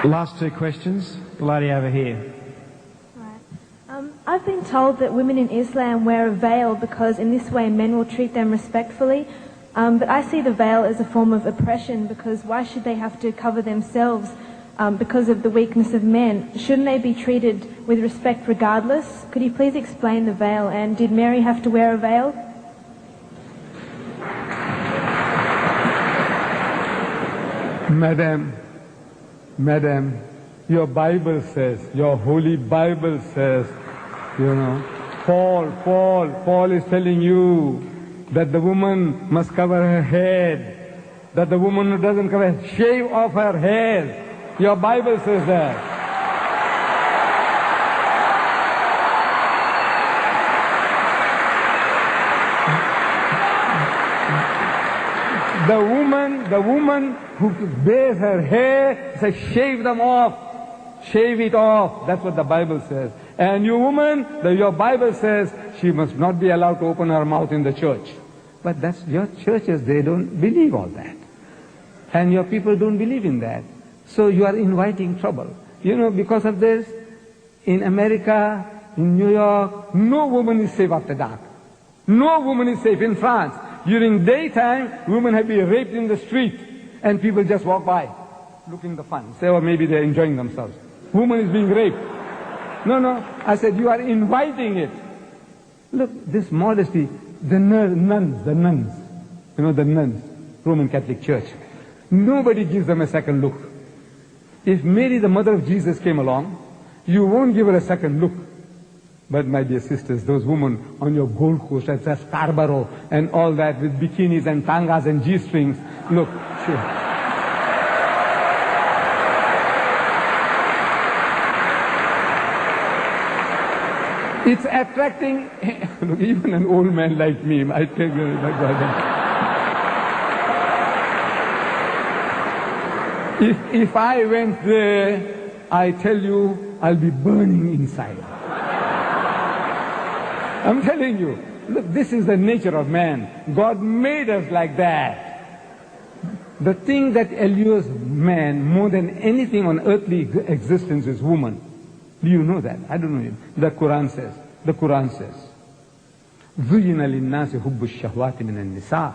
Last two questions. The lady over here. I've been told that women in Islam wear a veil because in this way men will treat them respectfully. But I see the veil as a form of oppression because why should they have to cover themselves because of the weakness of men? Shouldn't they be treated with respect regardless? Could you please explain the veil, and did Mary have to wear a veil? Madam, your Bible says, your holy Bible says, Paul is telling you that the woman must cover her head, that the woman who doesn't cover her, shave off her hair. Your Bible says that. The woman who bears her hair says shave them off. Shave it off. That's what the Bible says. And you woman, your Bible says she must not be allowed to open her mouth in the church. But that's your churches, they don't believe all that. And your people don't believe in that. So you are inviting trouble. Because of this, in America, in New York, no woman is safe after dark. No woman is safe. In France, during daytime, women have been raped in the street, and people just walk by, looking the fun. Say, or maybe they're enjoying themselves. Woman is being raped. No. I said, you are inviting it. Look, this modesty, the nuns, the nuns, Roman Catholic Church. Nobody gives them a second look. If Mary, the mother of Jesus, came along, you won't give her a second look. But my dear sisters, those women on your Gold Coast at Scarborough and all that with bikinis and tangas and G-strings, look, sure. It's attracting, look, even an old man like me, I tell you, my brother. If I went there, I tell you, I'll be burning inside. I'm telling you, look, this is the nature of man. God made us like that. The thing that allures man more than anything on earthly existence is woman. Do you know that? I don't know. The Quran says, زُيِّنَ لِلنَّاسِ حُبُّ الشَّهْوَاتِ مِنَ النِّسَاءِ.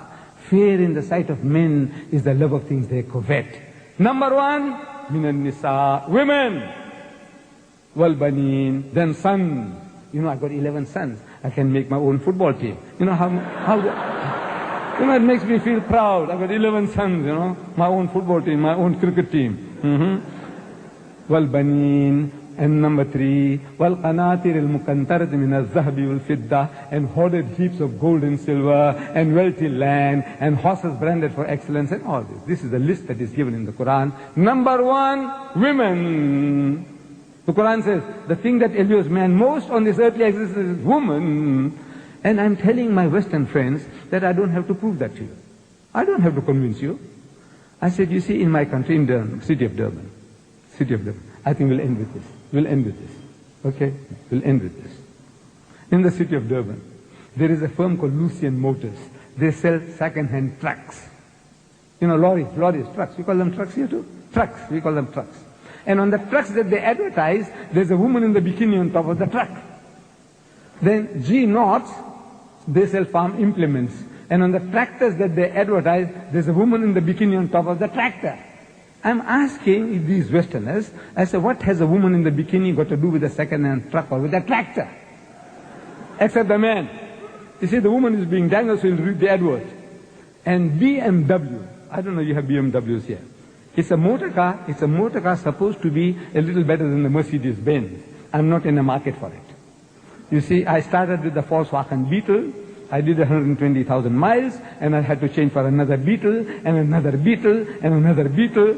Fear in the sight of men is the love of things they covet. Number one, مِنَ النِّسَاءِ, women. وَالْبَنِينَ, then sons. I got 11 sons. I can make my own football team. It makes me feel proud. I got 11 sons, my own football team, my own cricket team. وَالْبَنِينَ. And number three, وَالْقَنَاطِرِ الْمُقَنْطَرَةِ مِنَ الذَّهَبِ وَالْفِضَّةِ, and hoarded heaps of gold and silver, and wealthy land, and horses branded for excellence, and all this. This is the list that is given in the Quran. Number one, women. The Quran says, the thing that allures man most on this earthly existence is woman. And I'm telling my Western friends that I don't have to prove that to you. I don't have to convince you. I said, you see, in my country, in Durban, city of Durban, I think we'll end with this. Okay? We'll end with this. In the city of Durban, there is a firm called Lucian Motors. They sell second-hand trucks. Lorries, trucks. We call them trucks here too? Trucks, we call them trucks. And on the trucks that they advertise, there's a woman in the bikini on top of the truck. Then G Knots, they sell farm implements. And on the tractors that they advertise, there's a woman in the bikini on top of the tractor. I'm asking these Westerners, I said, what has a woman in the bikini got to do with a second-hand truck or with a tractor? Except the man. You see, the woman is being dangled, so you'll read the advert. And BMW, I don't know, you have BMWs here. It's a motor car supposed to be a little better than the Mercedes-Benz. I'm not in the market for it. You see, I started with the Volkswagen Beetle. I did 120,000 miles, and I had to change for another Beetle, and another Beetle, and another Beetle.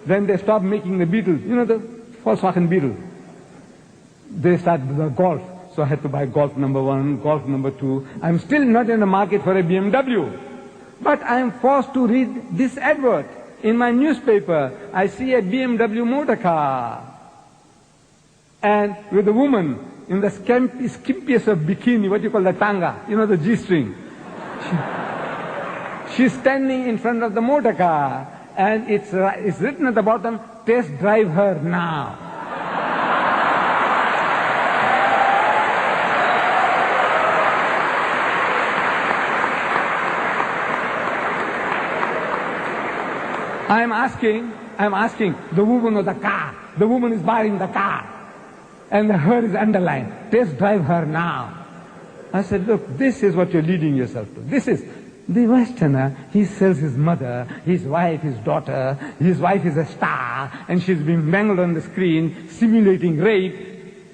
Then they stopped making the Beetles. The Volkswagen Beetle. They started the Golf. So I had to buy Golf number 1, Golf number 2. I'm still not in the market for a BMW. But I am forced to read this advert. In my newspaper, I see a BMW motor car. And with a woman in the skimpiest of bikini, what you call the tanga, the G-string. She's standing in front of the motor car. And it's written at the bottom, test drive her now. I'm asking the woman of the car. The woman is buying the car. And the her is underlined. Test drive her now. I said, look, this is what you're leading yourself to. This is the Westerner. He sells his mother, his wife, his daughter. His wife is a star, and she's being mangled on the screen, simulating rape.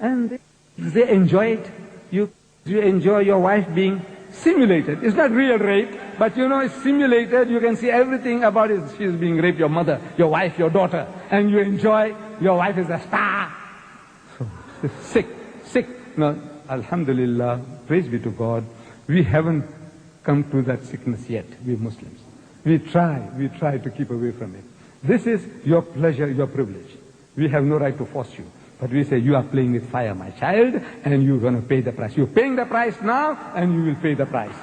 And they enjoy it. You enjoy your wife being simulated. It's not real rape, but you know it's simulated. You can see everything about it. She's being raped, your mother, your wife, your daughter. And you enjoy your wife is a star. So, sick. No, alhamdulillah, praise be to God, we haven't come to that sickness yet, we Muslims. We try to keep away from it. This is your pleasure, your privilege. We have no right to force you. But we say, you are playing with fire, my child, and you're going to pay the price. You're paying the price now, and you will pay the price.